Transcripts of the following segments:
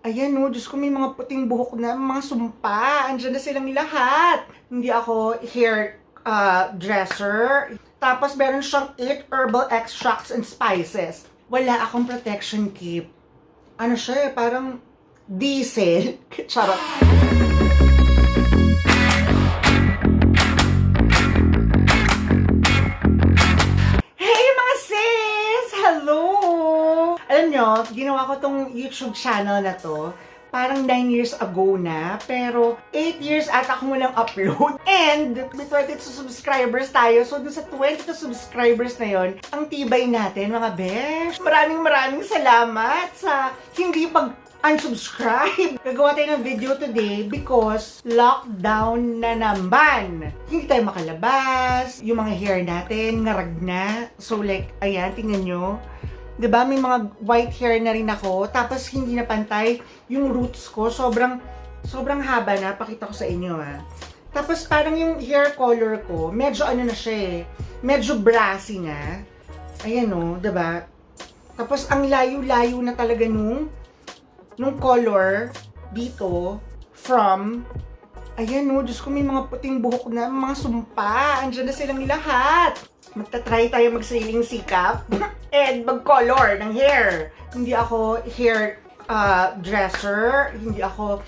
Ayan o, Diyos ko, may mga puting buhok na, mga sumpa. Andiyan na silang lahat. Hindi ako hair dresser. Tapos meron siyang 8 herbal extracts and spices. Wala akong protection kit. Ano siya eh, parang diesel. Charot. Hey mga sis! Hello! Alam nyo, ginawa ko tong YouTube channel na to parang 9 years ago na, pero 8 years ata ako walang upload. And may 22 subscribers tayo, so dun sa 22 subscribers na yon, ang tibay natin mga besh. Maraming salamat sa hindi unsubscribe. Gagawa tayo ng video today because lockdown na naman. Hindi tayo makalabas, yung mga hair natin ngarag na. So like, ayan, tingnan nyo. 'Di ba, may mga white hair na rin ako, tapos hindi na pantay yung roots ko, sobrang haba na, pakita ko sa inyo Tapos parang yung hair color ko, medyo ano na siya medyo brassy na. Ayan 'di ba? Tapos ang layo-layo na talaga nung color dito from ayan Diyos ko, may mga puting buhok na, mga sumpa. Andiyan na silang lahat. Magta-try tayo mag-sailing sikap and mag-color ng hair. Hindi ako hair dresser, hindi ako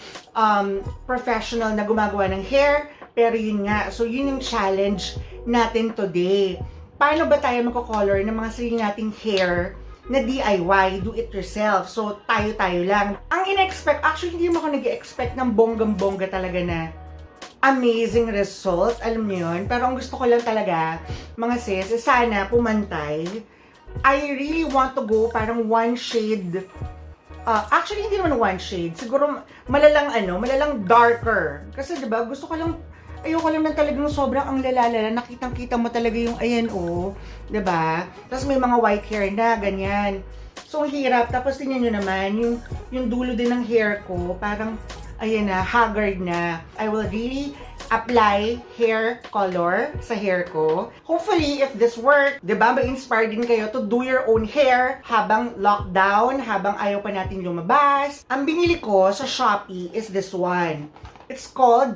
professional na gumagawa ng hair, pero yun nga. So yun yung challenge natin today. Paano ba tayo magko-color ng mga sarili nating hair na DIY, do it yourself? So tayo-tayo lang. Ang in-expect, actually hindi mo ako nag-expect ng bonggang-bongga talaga na amazing result, alam niyo yun. Pero ang gusto ko lang talaga, mga sis, sana pumantay. I really want to go parang one shade, actually hindi naman one shade, siguro malalang darker. Kasi diba, ayoko lang ng talagang sobrang ang lalala, nakitang-kita mo talaga yung ayan diba? Tapos may mga white hair na, ganyan. So, ang hirap. Tapos tingnan nyo naman, yung dulo din ng hair ko, parang ayan na, haggard na. I will really apply hair color sa hair ko. Hopefully, if this work, diba, ma-inspire din kayo to do your own hair habang lockdown, habang ayaw pa natin lumabas. Ang binili ko sa Shopee is this one. It's called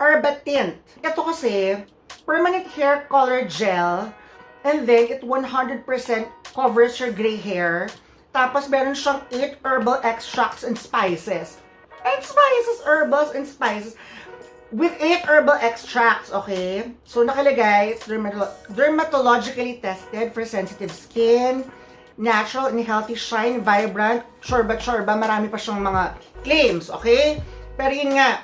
Herbatint. Ito kasi, permanent hair color gel, and then it 100% covers your gray hair. Tapos meron siyang 8 herbal extracts and spices. Herbals and spices. With 8 herbal extracts, okay? So, nakalagay, it's dermatologically tested for sensitive skin, natural and healthy shine, vibrant, chorba, marami pa siyang mga claims, okay? Pero yun nga,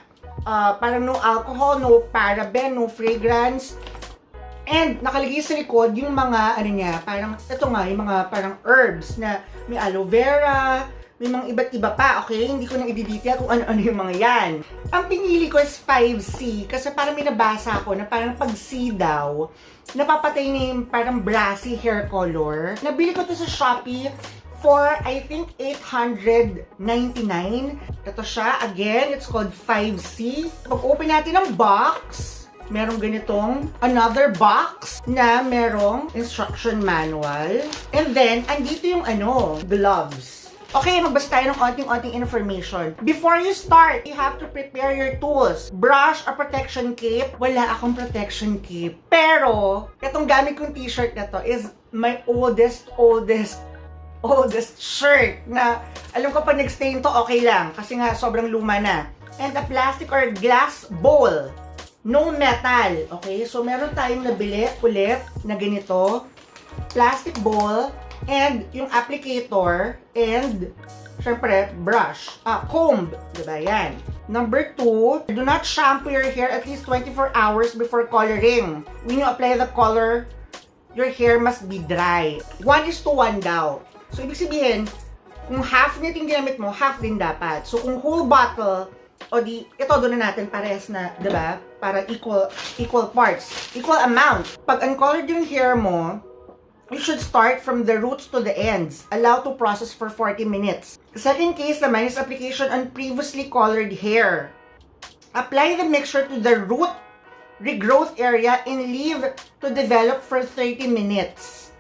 parang no alcohol, no paraben, no fragrance. And nakalagay sa likod yung mga, parang, ito nga, yung mga parang herbs na may aloe vera, may mga iba't iba pa, okay? Hindi ko na i-detail kung ano-ano yung mga yan. Ang pinili ko is 5C kasi parang may nabasa ako na parang pag C daw, napapatay na yung parang brassy hair color. Nabili ko to sa Shopee for, I think, $899. Ito siya. Again, it's called 5C. Pag-open natin ang box, merong ganitong another box na merong instruction manual. And then, andito yung gloves. Okay, magbasa tayo ng konting-konting information. Before you start, you have to prepare your tools. Brush or protection cape. Wala akong protection cape. Pero, itong gamit kong t-shirt na to is my oldest shirt na alam ko pag nag-stain to okay lang kasi nga sobrang luma na. And a plastic or glass bowl. No metal. Okay? So, meron tayong nabili ulit na ganito. Plastic bowl. And yung applicator and syempre brush, comb, diba yan? Number 2, do not shampoo your hair at least 24 hours before coloring. When you apply the color, your hair must be dry. 1:1 daw. So ibig sabihin, kung half nito yung ginamit mo, half din dapat. So kung whole bottle, o di, ito doon na natin parehas na, diba? Para equal parts, equal amount. Pag uncolored yung hair mo, you should start from the roots to the ends. Allow to process for 40 minutes. Second case naman is application on previously colored hair. Apply the mixture to the root regrowth area and leave to develop for 30 minutes.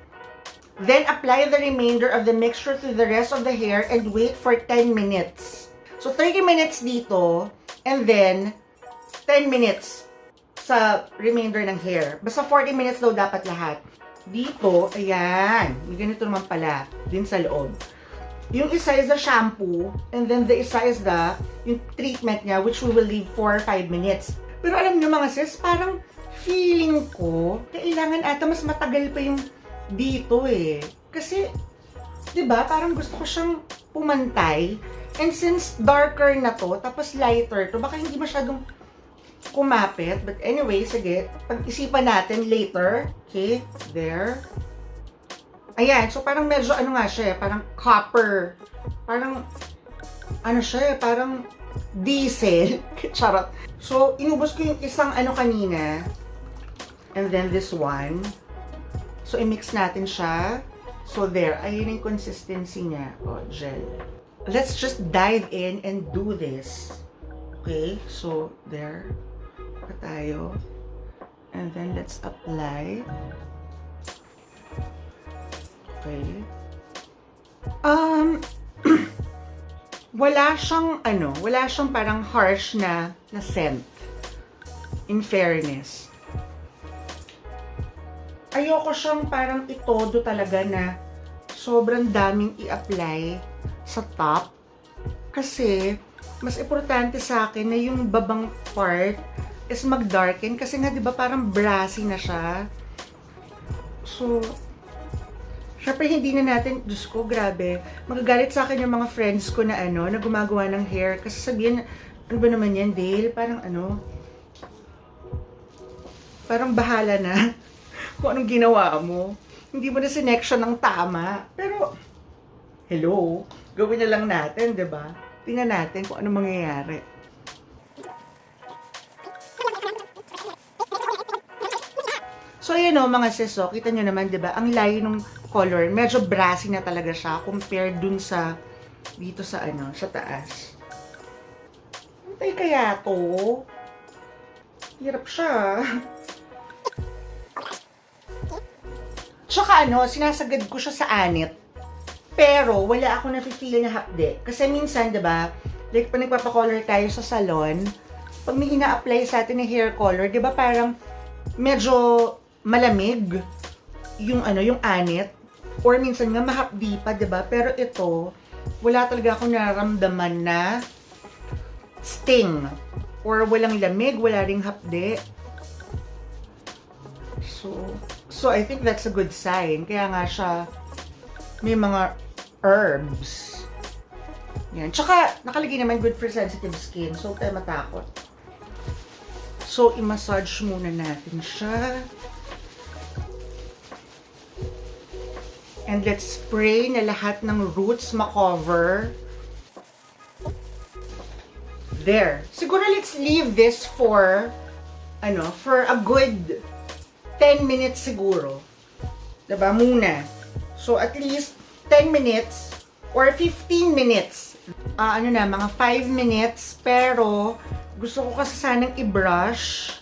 Then apply the remainder of the mixture to the rest of the hair and wait for 10 minutes. So, 30 minutes dito, and then, 10 minutes sa remainder ng hair. Basta 40 minutes daw dapat lahat. Dito, ayan, may ganito naman pala, din sa loob. Yung isa is the shampoo, and then the isa is yung treatment niya, which we will leave for 5 minutes. Pero alam niyo mga sis, parang feeling ko, kailangan ata mas matagal pa yung dito eh. Kasi, di ba, parang gusto ko siyang pumantay. And since darker na to, tapos lighter to, baka hindi masyadong kumapit. But anyway, sige, pag-isipan natin later. Okay, there. Ayan, so parang medyo ano nga siya, parang copper. Parang, ano siya, parang diesel. Charot. So, inubos ko yung isang ano kanina. And then this one. So, i-mix natin siya. So, there. Ayun yung consistency niya. O, gel. Let's just dive in and do this. Okay? So, there. Pa tayo. And then, let's apply. Okay. Wala siyang parang harsh na scent. In fairness. Ayoko siyang parang itodo talaga na sobrang daming i-apply sa top. Kasi, mas importante sa akin na yung babang part is mag-darken. Kasi nga, di ba, parang brassy na siya. So, syempre, hindi na natin, Diyos ko, grabe. Magagalit sa akin yung mga friends ko na na gumagawa ng hair. Kasi sabihin, ano ba naman yan, Dale? Parang parang bahala na kung anong ginawa mo. Hindi mo na sinection ng tama. Pero, hello, gawin na lang natin, di ba? Tingnan natin kung ano mangyayari. So, ayan o, mga sis, kita nyo naman, di ba? Ang layo ng color, medyo brassy na talaga siya compared dun sa, dito sa sa taas. Antay kaya to? Hirap siya. Tsaka sinasagad ko siya sa anit. Pero, wala ako na-feel na hapde. Kasi minsan, di ba, like, pag nagpapakolor tayo sa salon, pag may ina-apply sa atin na hair color, di ba, parang medyo malamig yung yung anit, or minsan nga mahapdi pa, 'di ba? Pero ito, wala talaga akong nararamdaman na sting or walang lamig, wala ring hapdi. So I think that's a good sign. Kaya nga siya may mga herbs. Yan. Tsaka nakalagay naman good for sensitive skin. So huwag tayo matakot. So i-massage muna natin siya. And let's spray na lahat ng roots makover. There. Siguro let's leave this for for a good 10 minutes siguro. Diba? Muna. So at least 10 minutes or 15 minutes. Mga 5 minutes. Pero gusto ko kasi sanang i-brush.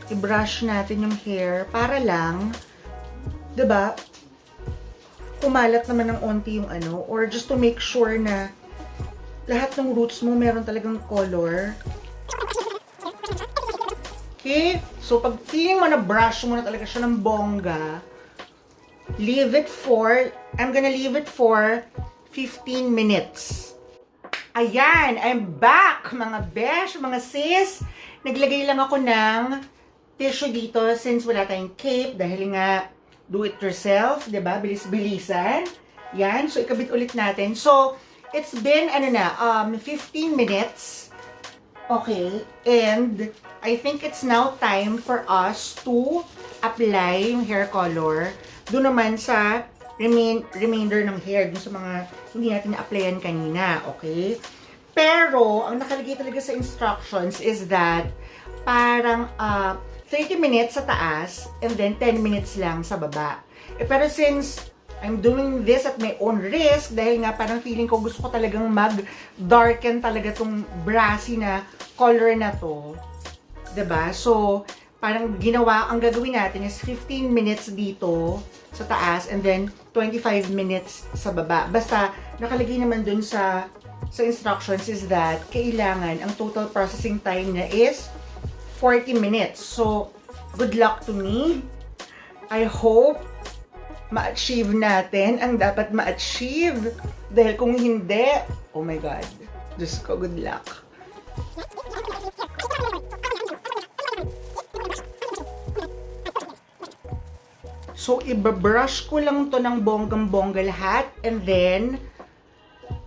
I-brush natin yung hair para lang, diba, kumalat naman ng onti yung or just to make sure na lahat ng roots mo meron talagang color. Okay? So, pag feeling mo na brush mo na talaga siya ng bongga, I'm gonna leave it for 15 minutes. Ayan, I'm back, mga besh, mga sis. Naglagay lang ako ng tissue dito since wala tayong cape dahil nga do it yourself, 'di ba? Bilis-bilisan. Yan, so ikabit ulit natin. So, it's been 15 minutes. Okay, and I think it's now time for us to apply yung hair color doon naman sa remainder ng hair, doon sa mga hindi natin na-applyan kanina, okay? Pero, ang nakalagay talaga sa instructions is that parang 30 minutes sa taas, and then 10 minutes lang sa baba. Pero since I'm doing this at my own risk, dahil nga parang feeling ko gusto ko talagang mag-darken talaga tong brassy na color na to. 'Di ba? So, parang ang gagawin natin is 15 minutes dito sa taas, and then 25 minutes sa baba. Basta, nakalagay naman dun sa sa instructions is that kailangan ang total processing time niya is 40 minutes. So, good luck to me. I hope ma-achieve natin ang dapat ma-achieve. Dahil kung hindi, oh my God. Diyos ko, good luck. So, ibabrush ko lang to ng bonggang-bongga lahat. And then,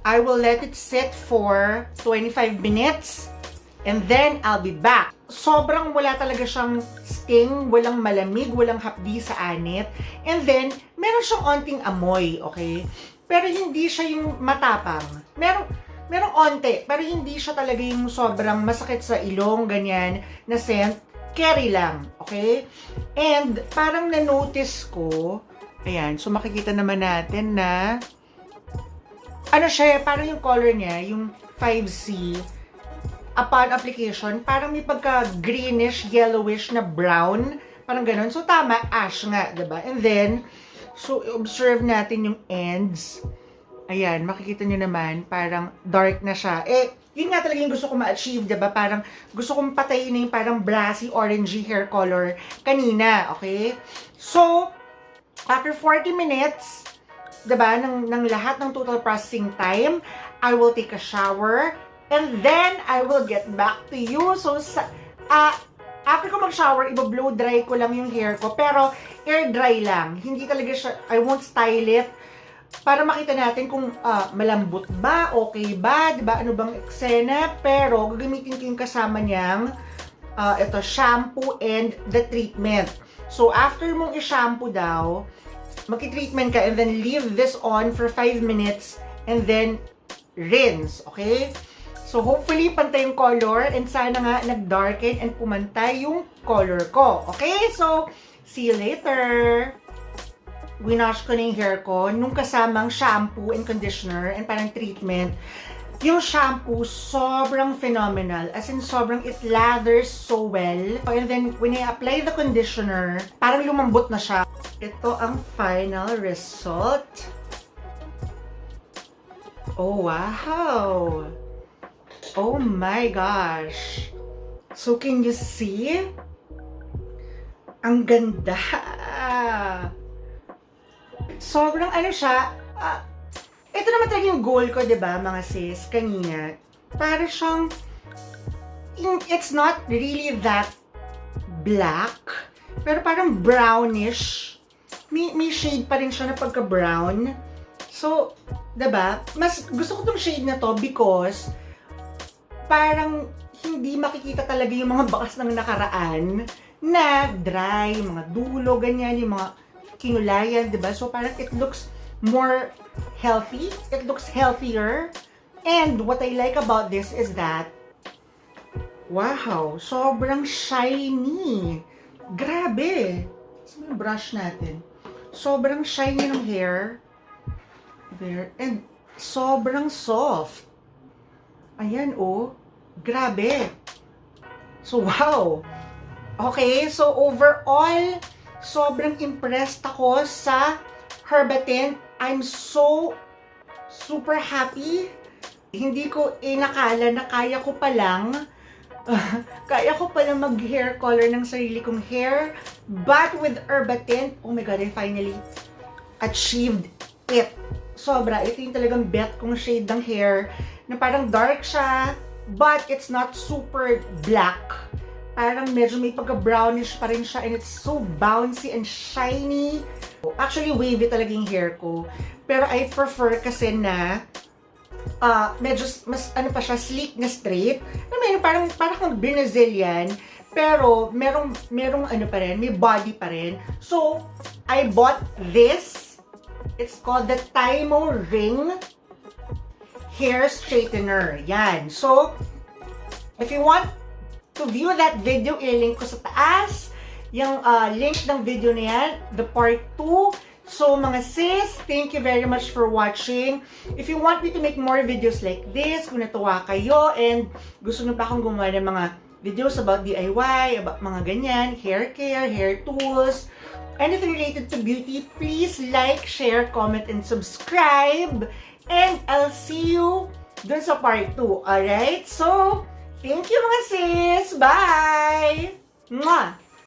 I will let it sit for 25 minutes. And then, I'll be back. Sobrang wala talaga siyang sting, walang malamig, walang hapdi sa anit. And then, meron siyang onting amoy, okay? Pero hindi siya yung matapang. Merong onte, pero hindi siya talaga yung sobrang masakit sa ilong, ganyan, na scent. Carry lang, okay? And parang na-notice ko, ayan, so makikita naman natin na, ano siya, parang yung color niya, yung 5C, upon application, parang may pagka-greenish, yellowish na brown, parang ganun. So tama, ash nga, diba? And then, so observe natin yung ends. Ayan, makikita nyo naman, parang dark na siya. Eh, yun nga talaga yung gusto ko ma-achieve, diba? Parang gusto kong patayin na yung parang brassy, orangey hair color kanina, okay? So, after 40 minutes, diba, ng lahat ng total processing time, I will take a shower, and then I will get back to you. So, after ko mag-shower, i-blow dry ko lang yung hair ko, pero air dry lang. Hindi talaga siya, I won't style it, para makita natin kung malambot ba, okay ba, diba, ano bang eksena, pero gagamitin ko yung kasama niyang ito, shampoo and the treatment. So, after mong i-shampoo daw, magki-treatment ka and then leave this on for 5 minutes and then rinse, okay? So, hopefully, pantay yung color and sana nga nag-darken and pumantay yung color ko, okay? So, see you later! Winash ko na yung hair ko nung kasamang shampoo and conditioner and parang treatment. Yung shampoo, sobrang phenomenal. As in, sobrang it lathers so well. And then, when I apply the conditioner, parang lumambot na siya. Ito ang final result. Oh, wow! Oh my gosh! So, can you see? Ang ganda! Sobrang ano siya, ito naman talaga yung goal ko, diba, mga sis, kanina. Para siyang, it's not really that black, pero parang brownish. May shade pa rin siya na pagka-brown. So, diba, mas gusto ko tong shade na to because parang hindi makikita talaga yung mga bakas ng nakaraan na dry, mga dulo, ganyan, yung mga kinulayan, diba? So, parang it looks more healthy. It looks healthier. And what I like about this is that, wow, sobrang shiny. Grabe. Saan yung brush natin? Sobrang shiny ng hair. There. And sobrang soft. Ayan, oh. Grabe. So, wow. Okay, so overall, sobrang impressed ako sa Herbatint. I'm so super happy. Hindi ko inakala na kaya ko palang mag-hair color ng sarili kong hair. But with Herbatint, oh my God, I finally achieved it. Sobra. Ito yung talagang bet kong shade ng hair na parang dark siya, but it's not super black. Parang medyo may pagka-brownish pa rin siya and it's so bouncy and shiny. Actually, wavy talaga yung hair ko. Pero I prefer kasi na medyo mas ano pa siya, sleek na straight. Parang kang Brazilian, pero merong ano pa rin, may body pa rin. So, I bought this. It's called the Tymo Ring Hair Straightener. Yan. So, if you want to view that video, i-link ko sa taas. Yung link ng video na yan, the part 2. So, mga sis, thank you very much for watching. If you want me to make more videos like this, kung natuwa kayo, and gusto nyo pa akong gumawa ng mga videos about DIY, about mga ganyan, hair care, hair tools, anything related to beauty, please like, share, comment, and subscribe. And I'll see you dun sa part 2. Alright? So, thank you mga sis! Bye! Mwah!